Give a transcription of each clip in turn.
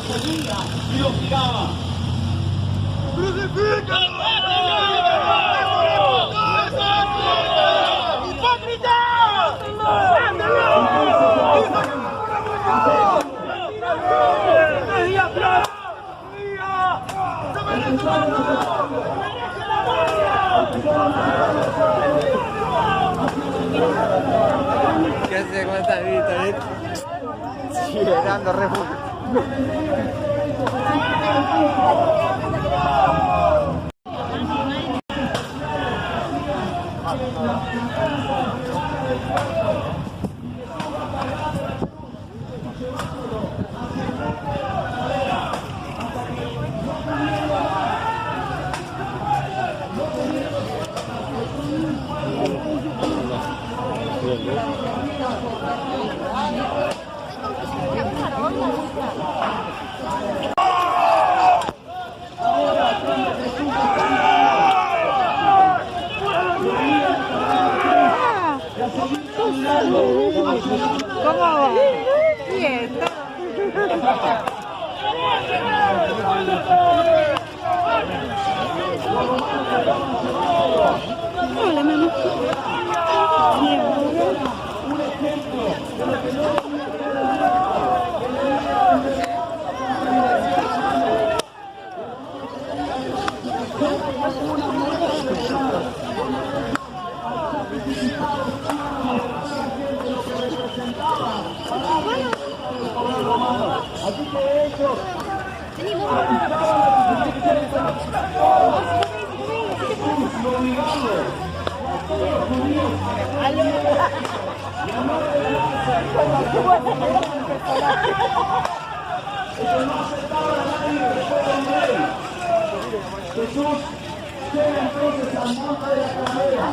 perseguía y lo hostigaba. ¿Qué hace con esta grita? Sigue dando re fuerte. ¿Cómo va? Bien. Hola, mamá. Así que ellos Jesús llega entonces al monte de la calavera,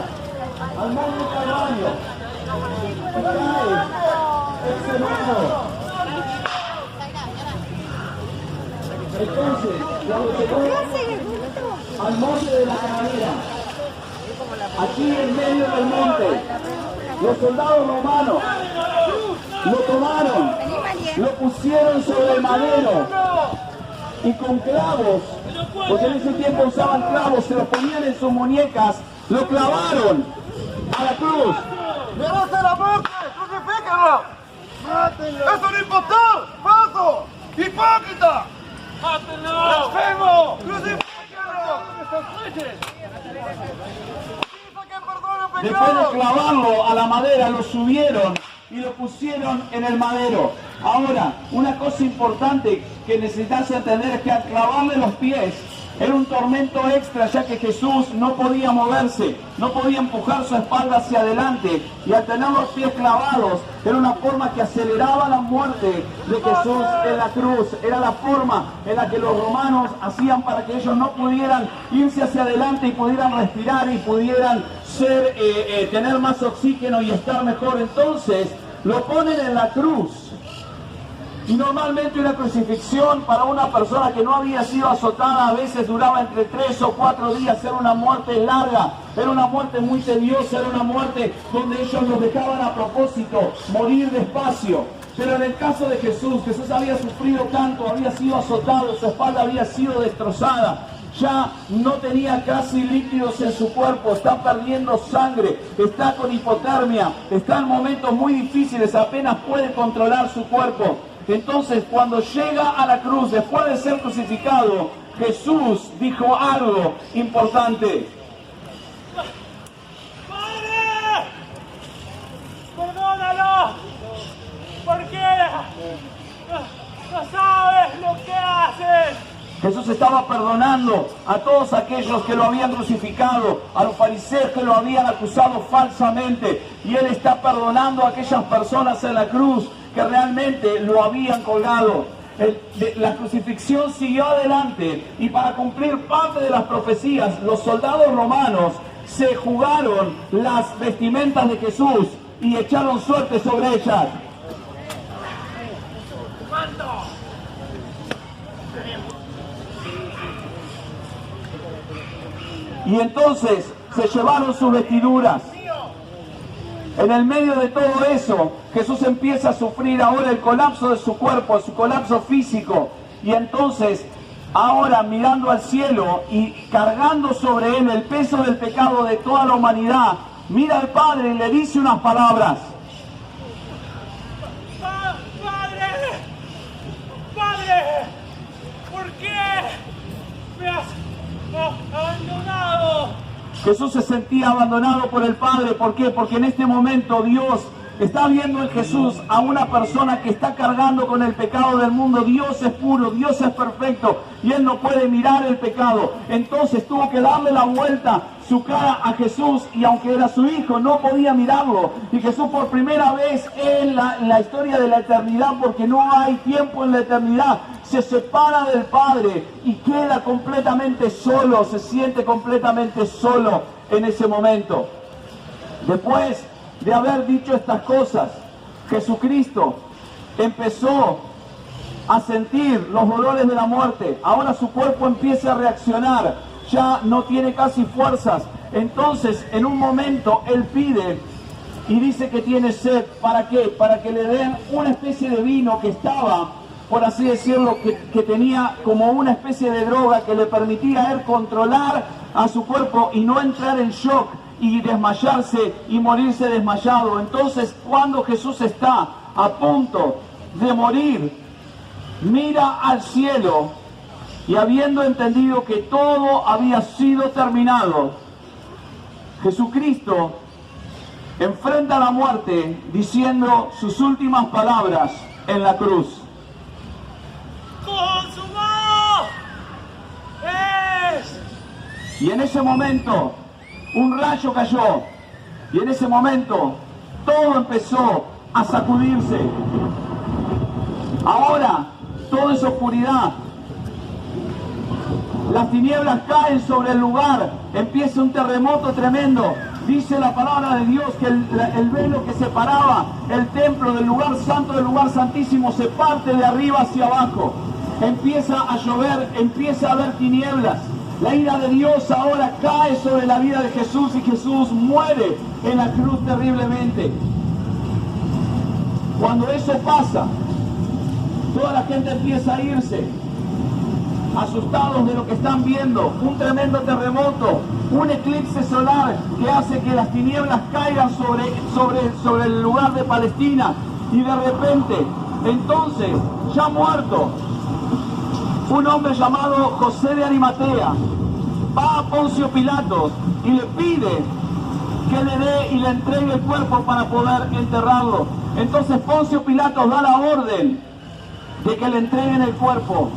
al monte Calvario, y cae el semano. Entonces, cuando llegó al monte de la calavera, aquí en medio del monte, los soldados romanos lo tomaron, lo pusieron sobre el madero y con clavos, porque en ese tiempo usaban clavos, se los ponían en sus muñecas, lo clavaron a la cruz. ¡Merece la muerte! ¡Crucifíquenlo! ¡Mátenlo! ¡Es un impostor! ¡Falso! ¡Hipócrita! ¡Mátenlo! ¡Blasfemo! ¡Crucifíquenlo! Después de clavarlo a la madera, lo subieron y lo pusieron en el madero. Ahora, una cosa importante que necesitas entender es que al clavarle los pies era un tormento extra, ya que Jesús no podía moverse, no podía empujar su espalda hacia adelante, y al tener los pies clavados era una forma que aceleraba la muerte de Jesús en la cruz. Era la forma en la que los romanos hacían para que ellos no pudieran irse hacia adelante y pudieran respirar y pudieran tener más oxígeno y estar mejor. Entonces lo ponen en la cruz. Y normalmente una crucifixión para una persona que no había sido azotada a veces duraba entre 3 o 4 días. Era una muerte larga, era una muerte muy tediosa, era una muerte donde ellos los dejaban a propósito morir despacio. Pero en el caso de Jesús, Jesús había sufrido tanto, había sido azotado, su espalda había sido destrozada. Ya no tenía casi líquidos en su cuerpo, está perdiendo sangre, está con hipotermia, está en momentos muy difíciles, apenas puede controlar su cuerpo. Entonces, cuando llega a la cruz, después de ser crucificado, Jesús dijo algo importante. ¡Padre! ¡Perdónalo! ¿Por qué? No sabes lo que haces. Jesús estaba perdonando a todos aquellos que lo habían crucificado, a los fariseos que lo habían acusado falsamente, y Él está perdonando a aquellas personas en la cruz que realmente lo habían colgado. La crucifixión siguió adelante, y para cumplir parte de las profecías, los soldados romanos se jugaron las vestimentas de Jesús y echaron suerte sobre ellas. Y entonces se llevaron sus vestiduras. En el medio de todo eso, Jesús empieza a sufrir ahora el colapso de su cuerpo, su colapso físico. Y entonces, ahora mirando al cielo y cargando sobre él el peso del pecado de toda la humanidad, mira al Padre y le dice unas palabras. Padre, ¿por qué me has abandonado? Jesús se sentía abandonado por el Padre. ¿Por qué? Porque en este momento Dios está viendo en Jesús a una persona que está cargando con el pecado del mundo. Dios es puro, Dios es perfecto y Él no puede mirar el pecado. Entonces tuvo que darle la vuelta su cara a Jesús, y aunque era su hijo no podía mirarlo. Y Jesús por primera vez en la historia de la eternidad, porque no hay tiempo en la eternidad, se separa del Padre y queda completamente solo, se siente completamente solo en ese momento. Después de haber dicho estas cosas, Jesucristo empezó a sentir los dolores de la muerte. Ahora su cuerpo empieza a reaccionar, ya no tiene casi fuerzas. Entonces, en un momento, Él pide y dice que tiene sed. ¿Para qué? Para que le den una especie de vino que estaba, por así decirlo, que tenía como una especie de droga que le permitía a Él controlar a su cuerpo y no entrar en shock y desmayarse y morirse desmayado. Entonces, cuando Jesús está a punto de morir, mira al cielo y habiendo entendido que todo había sido terminado, Jesucristo enfrenta la muerte diciendo sus últimas palabras en la cruz. ¡Consumado es! Y en ese momento un rayo cayó, y en ese momento todo empezó a sacudirse. Ahora todo es oscuridad. Las tinieblas caen sobre el lugar, empieza un terremoto tremendo. Dice la palabra de Dios que el velo que separaba el templo del lugar santo del lugar santísimo se parte de arriba hacia abajo. Empieza a llover, empieza a haber tinieblas. La ira de Dios ahora cae sobre la vida de Jesús y Jesús muere en la cruz terriblemente. Cuando eso pasa, toda la gente empieza a irse, asustados de lo que están viendo. Un tremendo terremoto, un eclipse solar que hace que las tinieblas caigan sobre el lugar de Palestina. Y de repente, entonces, ya muerto, un hombre llamado José de Arimatea va a Poncio Pilatos y le pide que le dé y le entregue el cuerpo para poder enterrarlo. Entonces Poncio Pilatos da la orden de que le entreguen el cuerpo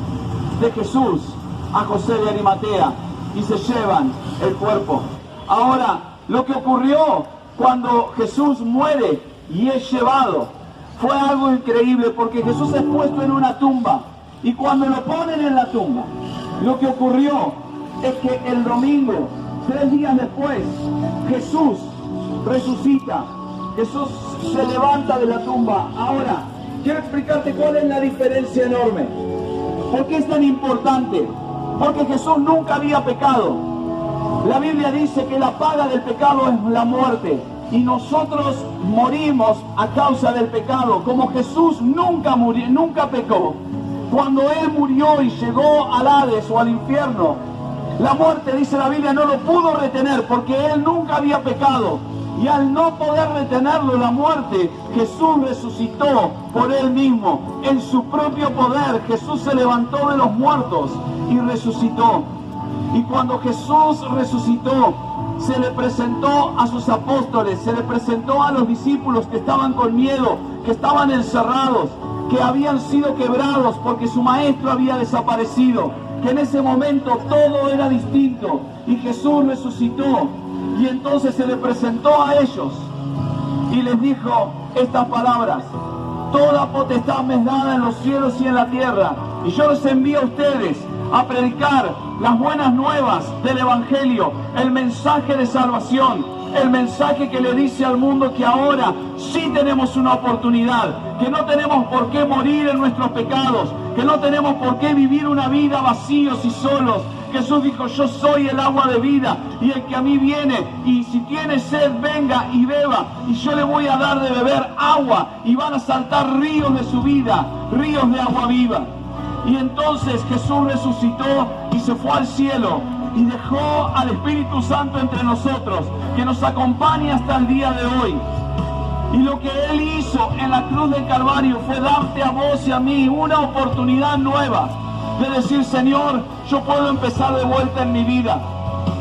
de Jesús a José de Arimatea y se llevan el cuerpo. Ahora, lo que ocurrió cuando Jesús muere y es llevado fue algo increíble, porque Jesús es puesto en una tumba, y cuando lo ponen en la tumba, lo que ocurrió es que el domingo, 3 días después, Jesús resucita, Jesús se levanta de la tumba. Ahora, quiero explicarte cuál es la diferencia enorme. ¿Por qué es tan importante? Porque Jesús nunca había pecado. La Biblia dice que la paga del pecado es la muerte, y nosotros morimos a causa del pecado. Como Jesús nunca murió, nunca pecó, cuando Él murió y llegó al Hades o al infierno, la muerte, dice la Biblia, no lo pudo retener porque Él nunca había pecado. Y al no poder retenerlo, la muerte, Jesús resucitó por Él mismo. En su propio poder, Jesús se levantó de los muertos y resucitó. Y cuando Jesús resucitó, se le presentó a sus apóstoles, se le presentó a los discípulos que estaban con miedo, que estaban encerrados, que habían sido quebrados porque su maestro había desaparecido, que en ese momento todo era distinto, y Jesús resucitó. Y entonces se le presentó a ellos y les dijo estas palabras: toda potestad me es dada en los cielos y en la tierra, y yo les envío a ustedes a predicar las buenas nuevas del Evangelio, el mensaje de salvación, el mensaje que le dice al mundo que ahora sí tenemos una oportunidad, que no tenemos por qué morir en nuestros pecados, que no tenemos por qué vivir una vida vacíos y solos. Jesús dijo: yo soy el agua de vida, y el que a mí viene, y si tiene sed, venga y beba, y yo le voy a dar de beber agua, y van a saltar ríos de su vida, ríos de agua viva. Y entonces Jesús resucitó y se fue al cielo y dejó al Espíritu Santo entre nosotros, que nos acompaña hasta el día de hoy. Y lo que Él hizo en la cruz del Calvario fue darte a vos y a mí una oportunidad nueva de decir: Señor, yo puedo empezar de vuelta en mi vida.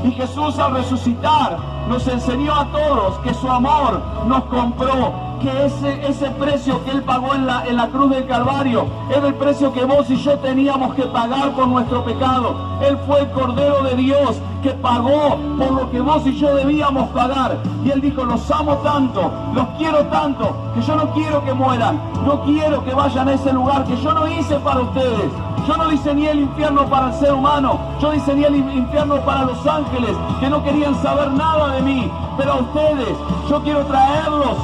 Y Jesús, al resucitar, nos enseñó a todos que su amor nos compró, que ese precio que Él pagó en la cruz del Calvario era el precio que vos y yo teníamos que pagar por nuestro pecado. Él fue el Cordero de Dios que pagó por lo que vos y yo debíamos pagar. Y Él dijo: los amo tanto, los quiero tanto, que yo no quiero que mueran, no quiero que vayan a ese lugar que yo no hice para ustedes. Yo no diseñé el infierno para el ser humano, yo diseñé el infierno para los ángeles, que no querían saber nada de mí. Pero a ustedes, yo quiero traerlos,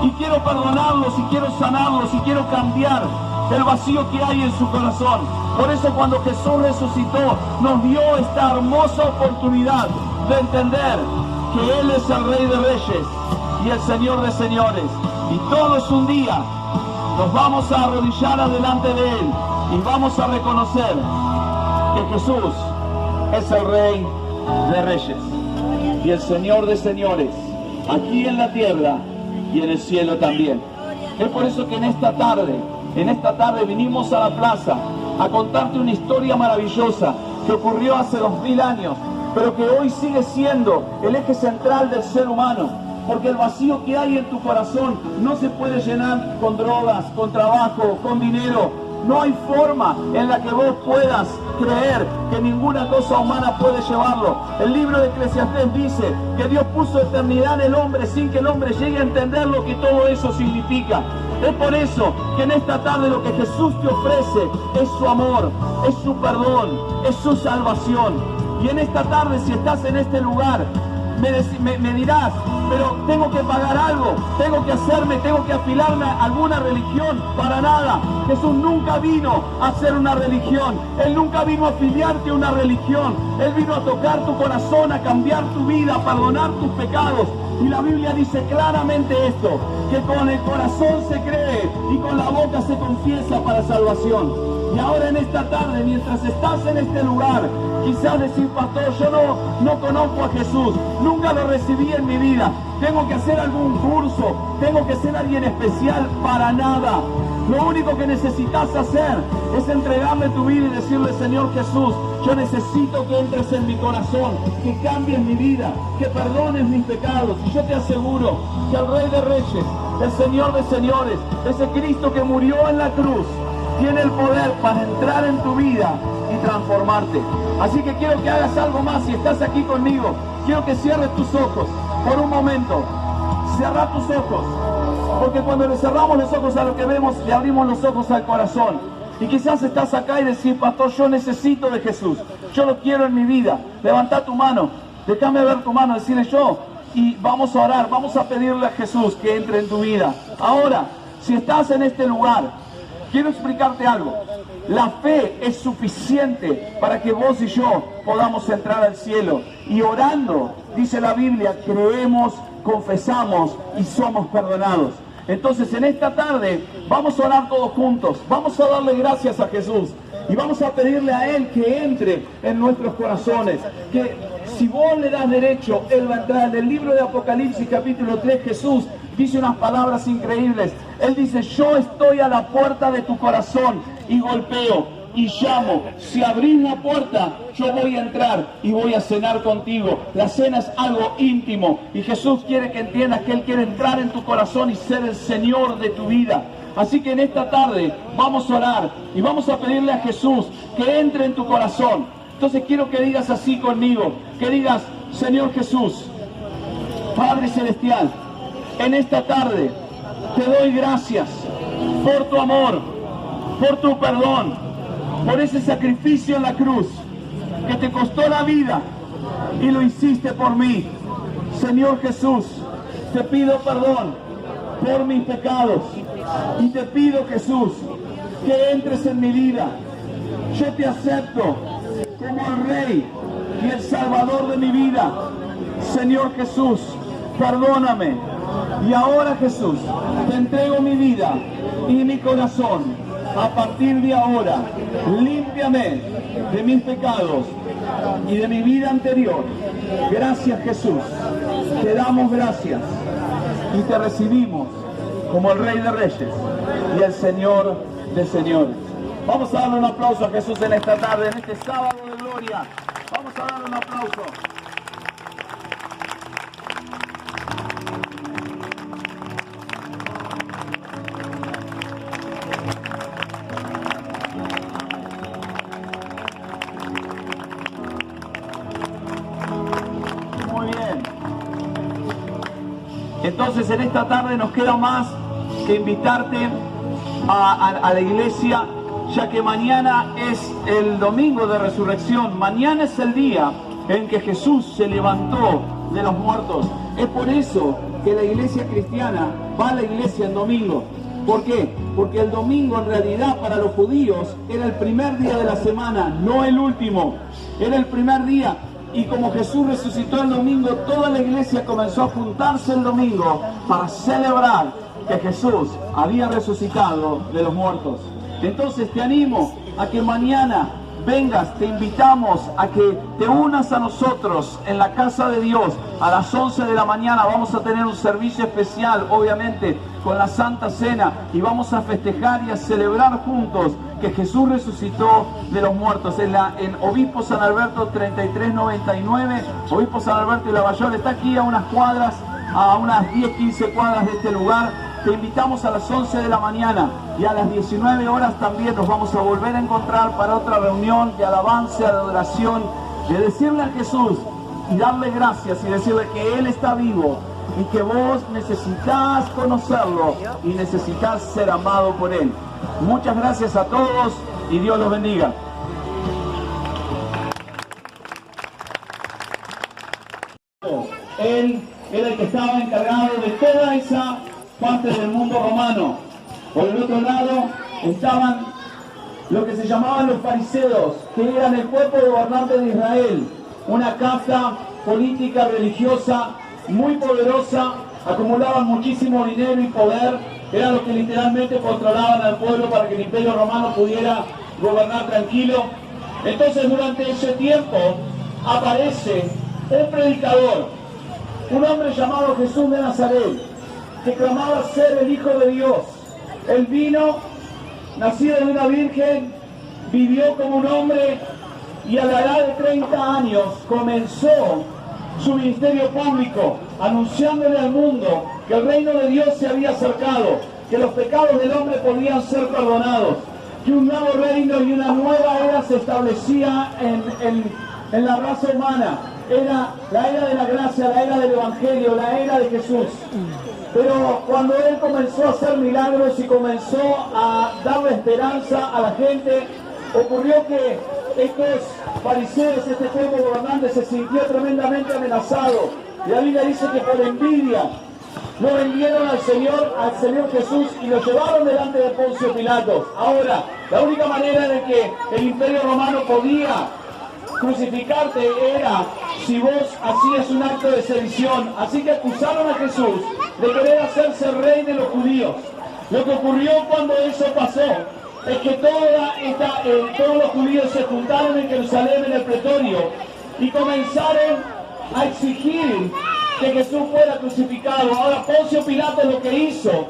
y quiero perdonarlos, y quiero sanarlos, y quiero cambiar el vacío que hay en su corazón. Por eso, cuando Jesús resucitó, nos dio esta hermosa oportunidad de entender que Él es el Rey de Reyes y el Señor de Señores. Y todos un día nos vamos a arrodillar adelante de Él y vamos a reconocer que Jesús es el Rey de Reyes y el Señor de Señores, aquí en la tierra y en el cielo también. Es por eso que en esta tarde vinimos a la plaza a contarte una historia maravillosa que ocurrió hace 2000 años, pero que hoy sigue siendo el eje central del ser humano, porque el vacío que hay en tu corazón no se puede llenar con drogas, con trabajo, con dinero. No hay forma en la que vos puedas creer que ninguna cosa humana puede llevarlo. El libro de Eclesiastés dice que Dios puso eternidad en el hombre sin que el hombre llegue a entender lo que todo eso significa. Es por eso que en esta tarde lo que Jesús te ofrece es su amor, es su perdón, es su salvación. Y en esta tarde, si estás en este lugar, me dirás: pero tengo que pagar algo, tengo que afilarme a alguna religión. Para nada. Jesús nunca vino a hacer una religión, Él nunca vino a afiliarte a una religión. Él vino a tocar tu corazón, a cambiar tu vida, a perdonar tus pecados. Y la Biblia dice claramente esto, que con el corazón se cree y con la boca se confiesa para salvación. Y ahora en esta tarde, mientras estás en este lugar, quizás decir: pastor, yo no conozco a Jesús, nunca lo recibí en mi vida, tengo que hacer algún curso, tengo que ser alguien especial. Para nada. Lo único que necesitas hacer es entregarle tu vida y decirle: Señor Jesús, yo necesito que entres en mi corazón, que cambies mi vida, que perdones mis pecados. Y yo te aseguro que el Rey de Reyes, el Señor de Señores, ese Cristo que murió en la cruz, tiene el poder para entrar en tu vida y transformarte. Así que quiero que hagas algo más. Si estás aquí conmigo, quiero que cierres tus ojos por un momento. Cierra tus ojos, porque cuando le cerramos los ojos a lo que vemos, le abrimos los ojos al corazón. Y quizás estás acá y decís: pastor, yo necesito de Jesús, yo lo quiero en mi vida. Levanta tu mano, déjame ver tu mano, decirle yo, y vamos a orar, vamos a pedirle a Jesús que entre en tu vida. Ahora, si estás en este lugar, quiero explicarte algo. La fe es suficiente para que vos y yo podamos entrar al cielo. Y orando, dice la Biblia, creemos, confesamos y somos perdonados. Entonces, en esta tarde vamos a orar todos juntos. Vamos a darle gracias a Jesús y vamos a pedirle a Él que entre en nuestros corazones. Que si vos le das derecho, Él va a entrar. En el libro de Apocalipsis capítulo 3, Jesús dice unas palabras increíbles. Él dice: yo estoy a la puerta de tu corazón y golpeo y llamo. Si abrís la puerta, yo voy a entrar y voy a cenar contigo. La cena es algo íntimo y Jesús quiere que entiendas que Él quiere entrar en tu corazón y ser el Señor de tu vida. Así que en esta tarde vamos a orar y vamos a pedirle a Jesús que entre en tu corazón. Entonces quiero que digas así conmigo, que digas: Señor Jesús, Padre Celestial, en esta tarde te doy gracias por tu amor, por tu perdón, por ese sacrificio en la cruz que te costó la vida y lo hiciste por mí. Señor Jesús, te pido perdón por mis pecados y te pido, Jesús, que entres en mi vida. Yo te acepto como el Rey y el Salvador de mi vida. Señor Jesús, perdóname. Y ahora, Jesús, te entrego mi vida y mi corazón. a partir de ahora, límpiame de mis pecados y de mi vida anterior. Gracias, Jesús. Te damos gracias y te recibimos como el Rey de Reyes y el Señor de Señores. Vamos a darle un aplauso a Jesús en esta tarde, en este sábado de gloria. Vamos a darle un aplauso. Muy bien. Entonces en esta tarde nos queda más que invitarte a la iglesia, ya que mañana es el domingo de resurrección. Mañana es el día en que Jesús se levantó de los muertos. Es por eso que la iglesia cristiana va a la iglesia el domingo. ¿Por qué? Porque el domingo en realidad para los judíos era el primer día de la semana, no el último. Era el primer día. Y como Jesús resucitó el domingo, toda la iglesia comenzó a juntarse el domingo para celebrar que Jesús había resucitado de los muertos. Entonces te animo a que mañana vengas, te invitamos a que te unas a nosotros en la casa de Dios a las 11 de la mañana. Vamos a tener un servicio especial, obviamente, con la Santa Cena, y vamos a festejar y a celebrar juntos que Jesús resucitó de los muertos. En Obispo San Alberto 3399, Obispo San Alberto y Lavallol, está aquí a unas cuadras, a unas 10-15 cuadras de este lugar. Te invitamos a las 11 de la mañana y a las 19 horas también nos vamos a volver a encontrar para otra reunión de alabanza, de adoración, de decirle a Jesús y darle gracias y decirle que Él está vivo y que vos necesitas conocerlo y necesitas ser amado por Él. Muchas gracias a todos y Dios los bendiga. Él era el que estaba encargado de toda esa parte del mundo romano. Por el otro lado estaban lo que se llamaban los fariseos, que eran el cuerpo gobernante de Israel, una casta política religiosa muy poderosa, acumulaban muchísimo dinero y poder, eran los que literalmente controlaban al pueblo para que el imperio romano pudiera gobernar tranquilo. Entonces durante ese tiempo aparece un predicador, un hombre llamado Jesús de Nazaret, que clamaba ser el Hijo de Dios. Él vino, nacido de una virgen, vivió como un hombre y a la edad de 30 años comenzó su ministerio público, anunciándole al mundo que el reino de Dios se había acercado, que los pecados del hombre podían ser perdonados, que un nuevo reino y una nueva era se establecía en la raza humana. Era la era de la gracia, la era del evangelio, la era de Jesús. Pero cuando Él comenzó a hacer milagros y comenzó a darle esperanza a la gente, ocurrió que estos fariseos, este pueblo gobernante, se sintió tremendamente amenazado. Y la Biblia dice que por envidia lo vendieron al Señor Jesús y lo llevaron delante de Poncio Pilatos. Ahora, la única manera de que el imperio romano podía crucificarte era si vos hacías un acto de sedición. Así que acusaron a Jesús de querer hacerse rey de los judíos. Lo que ocurrió cuando eso pasó es que todos los judíos se juntaron en Jerusalén en el pretorio y comenzaron a exigir que Jesús fuera crucificado. Ahora Poncio Pilato lo que hizo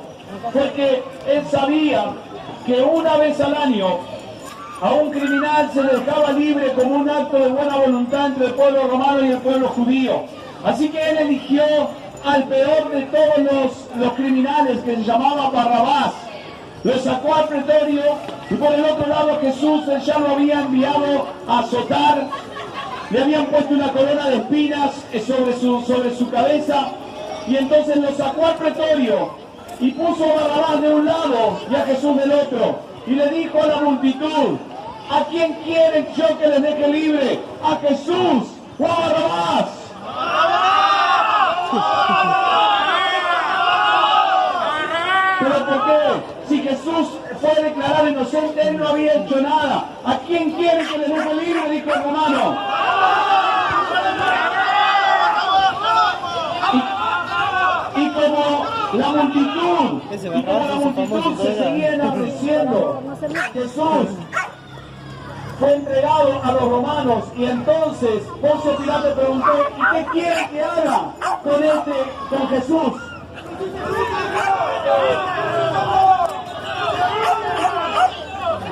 fue que él sabía que una vez al año a un criminal se le dejaba libre como un acto de buena voluntad entre el pueblo romano y el pueblo judío. Así que él eligió al peor de todos los criminales, que se llamaba Barrabás. Lo sacó al pretorio y por el otro lado Jesús él ya lo había enviado a azotar. Le habían puesto una corona de espinas sobre su cabeza y entonces lo sacó al pretorio y puso a Barrabás de un lado y a Jesús del otro. Y le dijo a la multitud: ¿a quién quieren yo que les deje libre? ¿A Jesús o a Barrabás? ¿Pero por qué? Si Jesús fue declarado inocente, él no había hecho nada. ¿A quién quiere que les deje libre? Dijo el romano. Y como la multitud, y como la multitud se seguía enardeciendo, Jesús fue entregado a los romanos y entonces Poncio Pilato preguntó, ¿y qué quieren que haga con Jesús?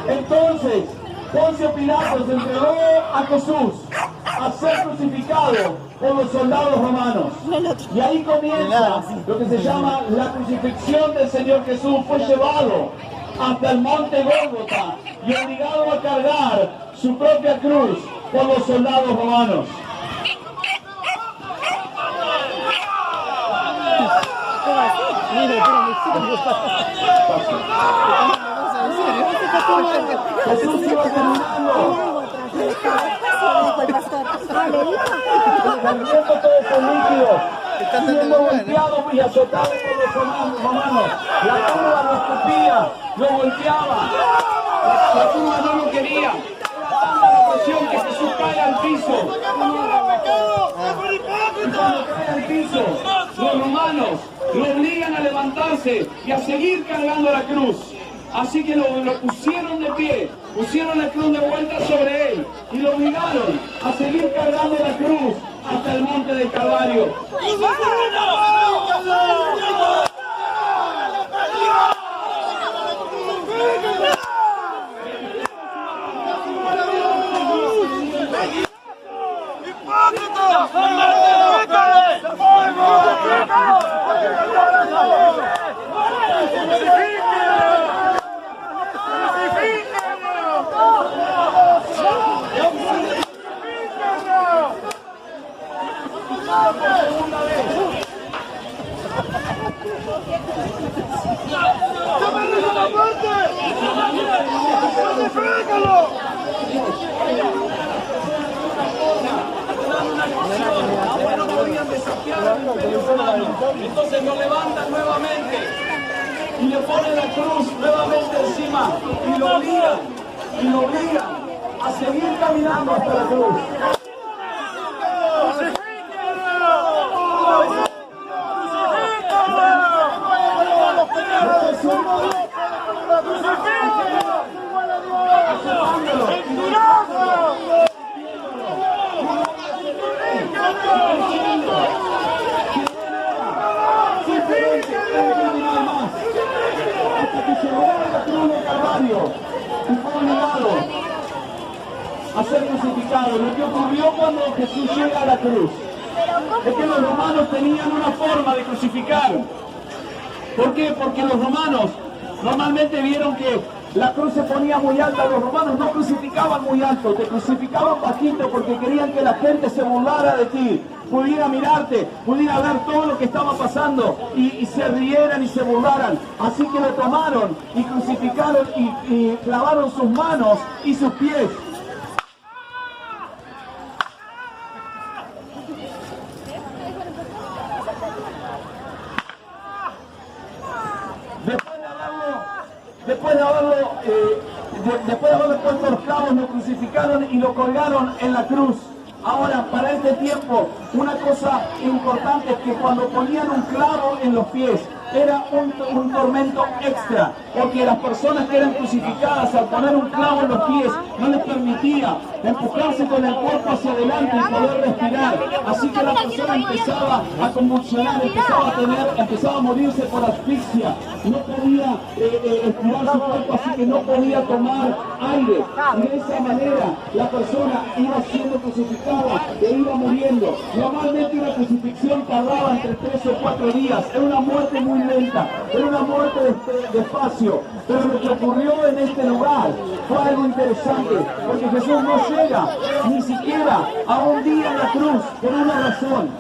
Entonces Poncio Pilato se entregó a Jesús a ser crucificado por los soldados romanos. Y ahí comienza lo que se llama la crucifixión del Señor Jesús. Fue llevado hasta el monte Gólgota y obligado a cargar su propia cruz por los soldados romanos. Jesús iba caminando, perdiendo todo ese líquido, siendo golpeado y azotado por los romanos. La tumba lo escupía, lo golpeaba. La tumba no lo quería. Tanta la presión que Jesús cae al piso. Y cuando cae al piso, los romanos lo obligan a levantarse y a seguir cargando la cruz. Así que lo pusieron de pie, pusieron la cruz de vuelta sobre él y lo obligaron a seguir cargando la cruz hasta el monte del Calvario. Entonces lo levantan nuevamente y le ponen la cruz nuevamente encima y lo obligan a seguir caminando hasta la cruz. A ser crucificado. Lo que ocurrió cuando Jesús llega a la cruz es que los romanos tenían una forma de crucificar. ¿Por qué? Porque los romanos normalmente vieron que la cruz se ponía muy alta. Los romanos no crucificaban muy alto, te crucificaban bajito porque querían que la gente se burlara de ti, pudiera mirarte, pudiera ver todo lo que estaba pasando y se rieran y se burlaran. Así que lo tomaron y crucificaron y clavaron sus manos y sus pies. Después de haberle puesto los clavos, lo crucificaron y lo colgaron en la cruz. Ahora, para este tiempo, una cosa importante es que cuando ponían un clavo en los pies, era un tormento extra, porque las personas que eran crucificadas al poner un clavo en los pies no les permitía empujarse con el cuerpo hacia adelante y poder respirar. Así que la persona empezaba a convulsionar, empezaba a morirse por asfixia, no podía estirar su cuerpo, así que no podía tomar aire. Y de esa manera la persona iba siendo crucificada e iba muriendo. Normalmente una crucifixión tardaba entre 3 o 4 días, era una muerte muy lenta, era una muerte despacio, pero lo que ocurrió en este lugar fue algo interesante, porque Jesús no llega ni siquiera a un día en la cruz por una razón,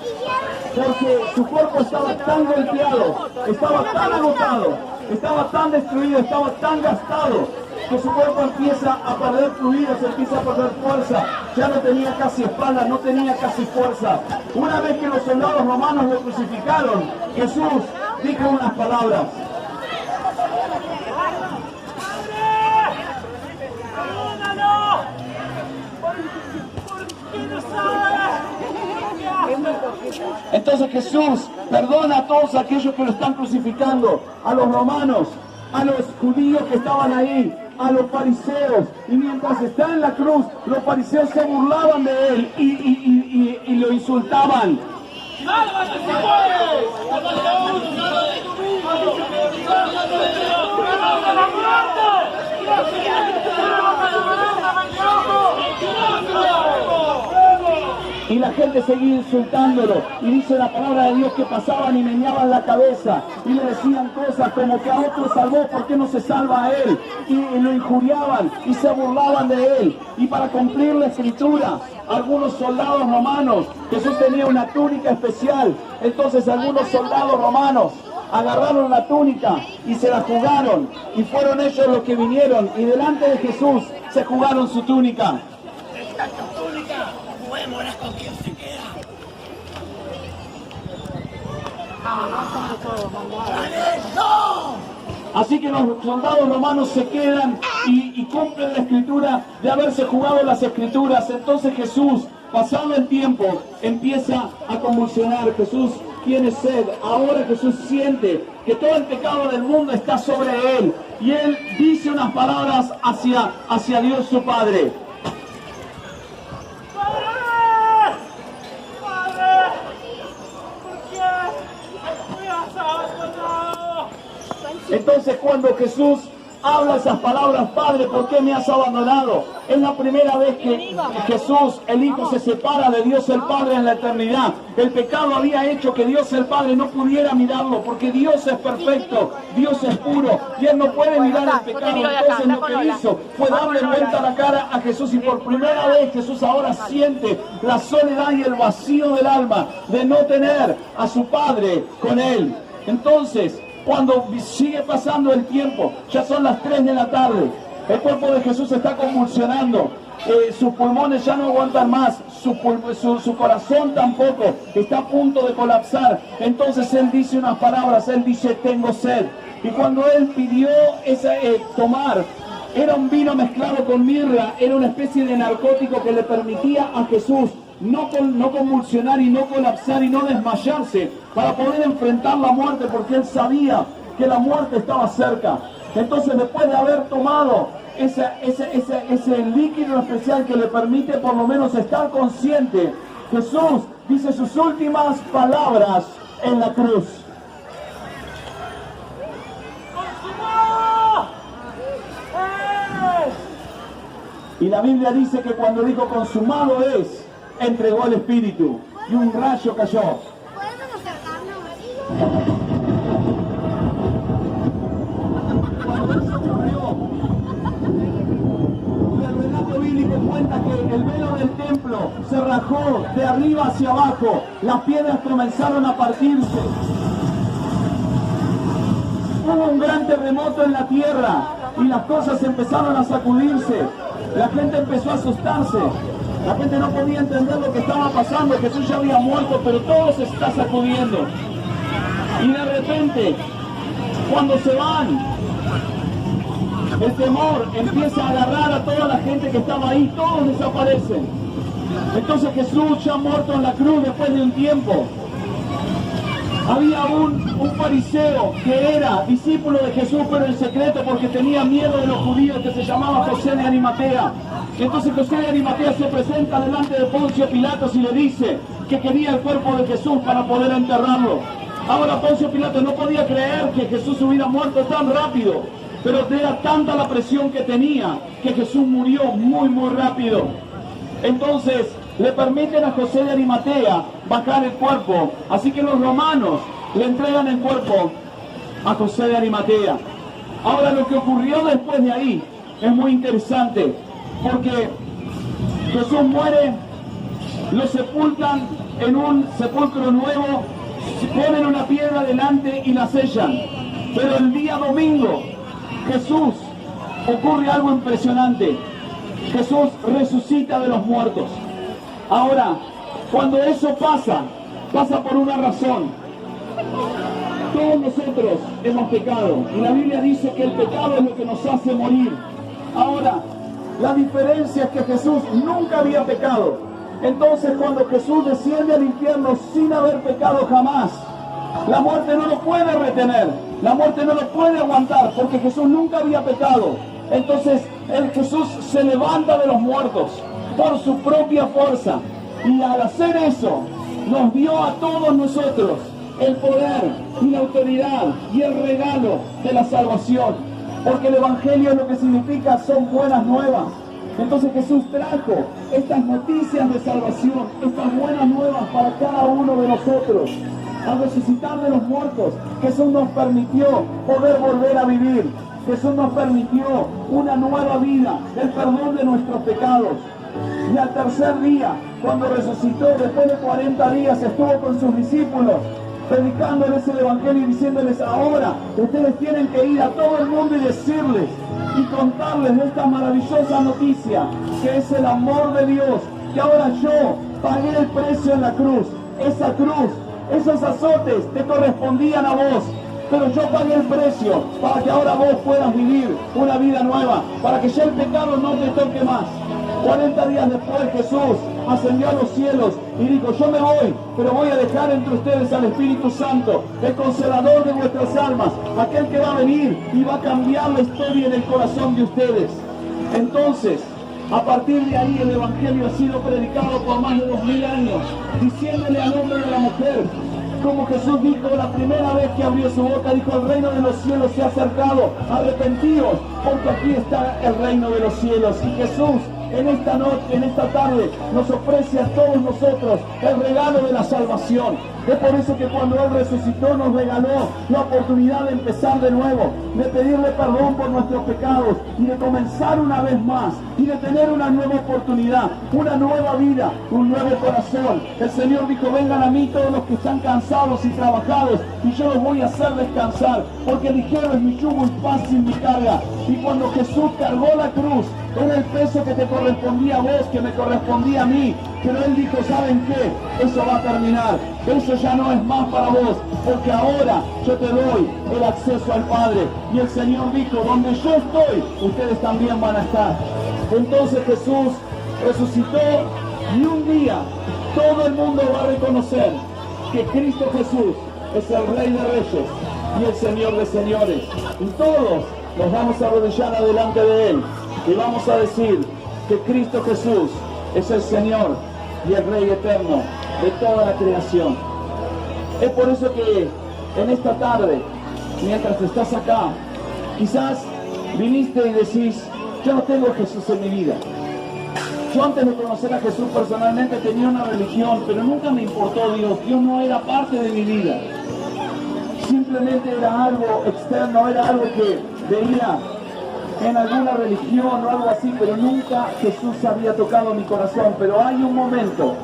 porque su cuerpo estaba tan golpeado, estaba tan agotado, estaba tan destruido, estaba tan gastado, que su cuerpo empieza a perder fluidos, empieza a perder fuerza, ya no tenía casi espalda, no tenía casi fuerza. Una vez que los soldados romanos lo crucificaron, Jesús dijo unas palabras. Entonces Jesús perdona a todos aquellos que lo están crucificando, a los romanos, a los judíos que estaban ahí, a los fariseos. Y mientras está en la cruz, los fariseos se burlaban de él y lo insultaban. ¡Sálvate si puedes! ¡Sálvate a uno! ¡Sálvate tú mismo! ¡Sálvate de la muerte! Y la gente seguía insultándolo. Y dice la palabra de Dios que pasaban y meneaban la cabeza. Y le decían cosas como que a otro salvó, ¿por qué no se salva a él? Y lo injuriaban y se burlaban de él. Y para cumplir la escritura, algunos soldados romanos, Jesús tenía una túnica especial. Entonces algunos soldados romanos agarraron la túnica y se la jugaron. Y fueron ellos los que vinieron. Y delante de Jesús se jugaron su túnica. Así que los soldados romanos se quedan y cumplen la escritura de haberse jugado las escrituras. Entonces Jesús, pasado el tiempo, empieza a convulsionar. Jesús tiene sed. Ahora Jesús siente que todo el pecado del mundo está sobre él. Y él dice unas palabras hacia Dios su Padre. Entonces cuando Jesús habla esas palabras, Padre, ¿por qué me has abandonado? Es la primera vez que Jesús, el Hijo, se separa de Dios el Padre en la eternidad. El pecado había hecho que Dios el Padre no pudiera mirarlo, porque Dios es perfecto, Dios es puro, y Él no puede mirar el pecado. Entonces lo que hizo fue darle vuelta a la cara a Jesús, y por primera vez Jesús ahora siente la soledad y el vacío del alma de no tener a su Padre con Él. Entonces, cuando sigue pasando el tiempo, ya son las 3 de la tarde, el cuerpo de Jesús está convulsionando, sus pulmones ya no aguantan más, su corazón tampoco, está a punto de colapsar. Entonces Él dice unas palabras, Él dice, tengo sed. Y cuando Él pidió tomar, era un vino mezclado con mirra, era una especie de narcótico que le permitía a Jesús no convulsionar y no colapsar y no desmayarse para poder enfrentar la muerte, porque Él sabía que la muerte estaba cerca. Entonces, después de haber tomado ese líquido especial que le permite por lo menos estar consciente, Jesús dice sus últimas palabras en la cruz. Y la Biblia dice que cuando dijo consumado es, entregó el Espíritu y un rayo cayó. Cuando eso ocurrió, el relato bíblico cuenta que el velo del templo se rajó de arriba hacia abajo, las piedras comenzaron a partirse. Hubo un gran terremoto en la tierra y las cosas empezaron a sacudirse. La gente empezó a asustarse. La gente no podía entender lo que estaba pasando. Jesús ya había muerto, pero todo se está sacudiendo. Y de repente, cuando se van, el temor empieza a agarrar a toda la gente que estaba ahí. Todos desaparecen. Entonces Jesús, ya muerto en la cruz después de un tiempo, había un fariseo que era discípulo de Jesús, pero en secreto porque tenía miedo de los judíos, que se llamaba José de Arimatea. Entonces José de Arimatea se presenta delante de Poncio Pilatos y le dice que quería el cuerpo de Jesús para poder enterrarlo. Ahora Poncio Pilatos no podía creer que Jesús hubiera muerto tan rápido, pero era tanta la presión que tenía que Jesús murió muy rápido. Entonces le permiten a José de Arimatea bajar el cuerpo, así que los romanos le entregan el cuerpo a José de Arimatea. Ahora lo que ocurrió después de ahí es muy interesante, porque Jesús muere, lo sepultan en un sepulcro nuevo, ponen una piedra delante y la sellan. Pero el día domingo, Jesús, ocurre algo impresionante. Jesús resucita de los muertos. Ahora, cuando eso pasa por una razón. Todos nosotros hemos pecado y la Biblia dice que el pecado es lo que nos hace morir. Ahora, la diferencia es que Jesús nunca había pecado. Entonces cuando Jesús desciende al infierno sin haber pecado jamás, la muerte no lo puede retener, la muerte no lo puede aguantar, porque Jesús nunca había pecado. Entonces el Jesús se levanta de los muertos por su propia fuerza, y al hacer eso nos dio a todos nosotros el poder y la autoridad y el regalo de la salvación, porque el Evangelio lo que significa son buenas nuevas. Entonces Jesús trajo estas noticias de salvación, estas buenas nuevas para cada uno de nosotros. Al resucitar de los muertos, Jesús nos permitió poder volver a vivir. Jesús nos permitió una nueva vida, el perdón de nuestros pecados. Y al tercer día, cuando resucitó, después de 40 días, estuvo con sus discípulos, predicándoles el Evangelio y diciéndoles: ahora ustedes tienen que ir a todo el mundo y decirles y contarles de esta maravillosa noticia, que es el amor de Dios, que ahora yo pagué el precio en la cruz. Esa cruz, esos azotes te correspondían a vos, pero yo pagué el precio para que ahora vos puedas vivir una vida nueva, para que ya el pecado no te toque más. 40 días después Jesús ascendió a los cielos y dijo: yo me voy, pero voy a dejar entre ustedes al Espíritu Santo, el Consolador de vuestras almas, aquel que va a venir y va a cambiar la historia en el corazón de ustedes. Entonces, a partir de ahí el Evangelio ha sido predicado por más de 2000 años, diciéndole al hombre y a la mujer, como Jesús dijo la primera vez que abrió su boca, dijo: el reino de los cielos se ha acercado, arrepentíos, porque aquí está el reino de los cielos. Y Jesús en esta noche, en esta tarde, nos ofrece a todos nosotros el regalo de la salvación. Es por eso que cuando Él resucitó nos regaló la oportunidad de empezar de nuevo, de pedirle perdón por nuestros pecados y de comenzar una vez más y de tener una nueva oportunidad, una nueva vida, un nuevo corazón. El Señor dijo: vengan a mí todos los que están cansados y trabajados, y yo los voy a hacer descansar, porque ligero es mi yugo y fácil mi carga. Y cuando Jesús cargó la cruz, era el peso que te correspondía a vos, que me correspondía a mí. Pero Él dijo: ¿saben qué? Eso va a terminar. Eso ya no es más para vos, porque ahora yo te doy el acceso al Padre. Y el Señor dijo: donde yo estoy, ustedes también van a estar. Entonces Jesús resucitó, y un día todo el mundo va a reconocer que Cristo Jesús es el Rey de Reyes y el Señor de Señores. Y todos nos vamos a arrodillar delante de Él y vamos a decir que Cristo Jesús es el Señor y el Rey eterno de toda la creación. Es por eso que en esta tarde, mientras estás acá, quizás viniste y decís: yo no tengo a Jesús en mi vida. Yo antes de conocer a Jesús personalmente tenía una religión, pero nunca me importó Dios. Dios no era parte de mi vida. Simplemente era algo externo, era algo que veía en alguna religión o algo así, pero nunca Jesús había tocado mi corazón. Pero hay un momento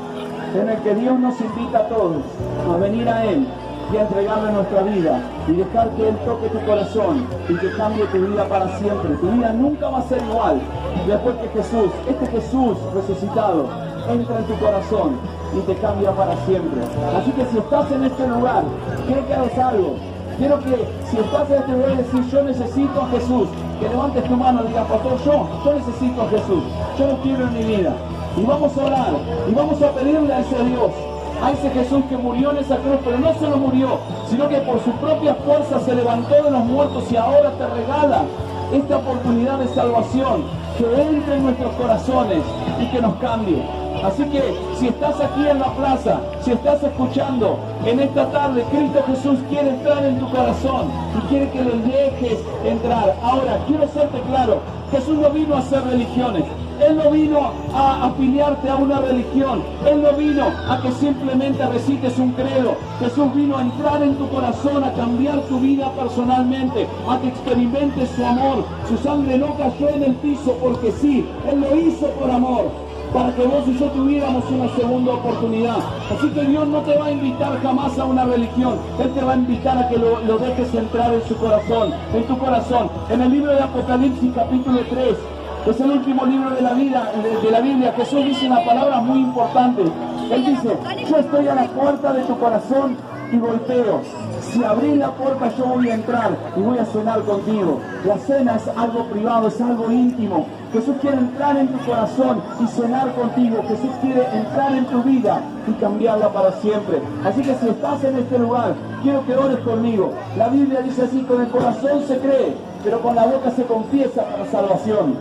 en el que Dios nos invita a todos a venir a Él y a entregarle nuestra vida y dejar que Él toque tu corazón y que cambie tu vida para siempre. Tu vida nunca va a ser igual después que Jesús, este Jesús resucitado, entra en tu corazón y te cambia para siempre. Así que si estás en este lugar, quiero que hagas algo. Quiero que si estás en este lugar y decís: yo necesito a Jesús, que levantes tu mano y digas: pastor, yo necesito a Jesús, yo lo quiero en mi vida. Y vamos a orar y vamos a pedirle a ese Dios, a ese Jesús que murió en esa cruz, pero no solo murió, sino que por su propia fuerza se levantó de los muertos y ahora te regala esta oportunidad de salvación, que entre en nuestros corazones y que nos cambie. Así que si estás aquí en la plaza, si estás escuchando en esta tarde, Cristo Jesús quiere entrar en tu corazón y quiere que le dejes entrar. Ahora, quiero hacerte claro, Jesús no vino a hacer religiones. Él no vino a afiliarte a una religión. Él no vino a que simplemente recites un credo. Jesús vino a entrar en tu corazón, a cambiar tu vida personalmente, a que experimentes su amor. Su sangre no cayó en el piso porque sí. Él lo hizo por amor, para que vos y yo tuviéramos una segunda oportunidad. Así que Dios no te va a invitar jamás a una religión. Él te va a invitar a que lo dejes entrar en su corazón, en tu corazón. En el libro de Apocalipsis, capítulo 3, es el último libro de la Biblia, Jesús dice una palabra muy importante. Él dice: yo estoy a la puerta de tu corazón y golpeo. Si abrís la puerta, yo voy a entrar y voy a cenar contigo. La cena es algo privado, es algo íntimo. Jesús quiere entrar en tu corazón y cenar contigo. Jesús quiere entrar en tu vida y cambiarla para siempre. Así que si estás en este lugar, quiero que ores conmigo. La Biblia dice así: con el corazón se cree, pero con la boca se confiesa para salvación.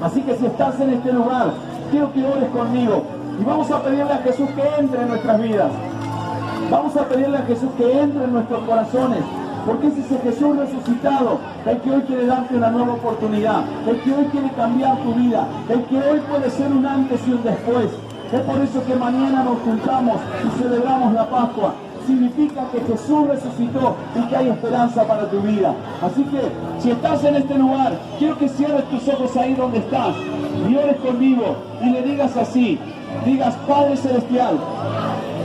Así que si estás en este lugar, quiero que ores conmigo. Y vamos a pedirle a Jesús que entre en nuestras vidas. Vamos a pedirle a Jesús que entre en nuestros corazones, porque es ese Jesús resucitado, el que hoy quiere darte una nueva oportunidad, el que hoy quiere cambiar tu vida, el que hoy puede ser un antes y un después. Es por eso que mañana nos juntamos y celebramos la Pascua. Significa que Jesús resucitó y que hay esperanza para tu vida. Así que si estás en este lugar, quiero que cierres tus ojos ahí donde estás y ores conmigo y le digas así, digas: Padre Celestial,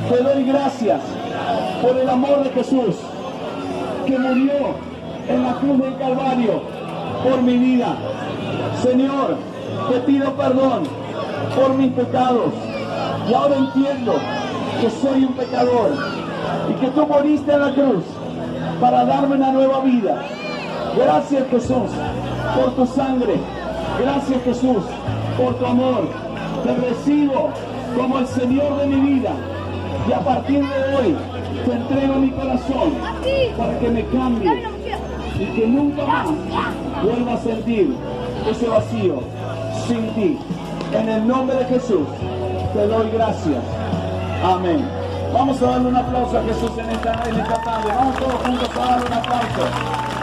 te doy gracias por el amor de Jesús que murió en la cruz del Calvario por mi vida. Señor, te pido perdón por mis pecados y ahora entiendo que soy un pecador y que tú moriste en la cruz para darme una nueva vida. Gracias, Jesús, por tu sangre. Gracias, Jesús, por tu amor. Te recibo como el Señor de mi vida. Y a partir de hoy te entrego mi corazón para que me cambie y que nunca más vuelva a sentir ese vacío sin ti. En el nombre de Jesús te doy gracias. Amén. Vamos a darle un aplauso a Jesús en esta tarde. Vamos todos juntos a darle un aplauso.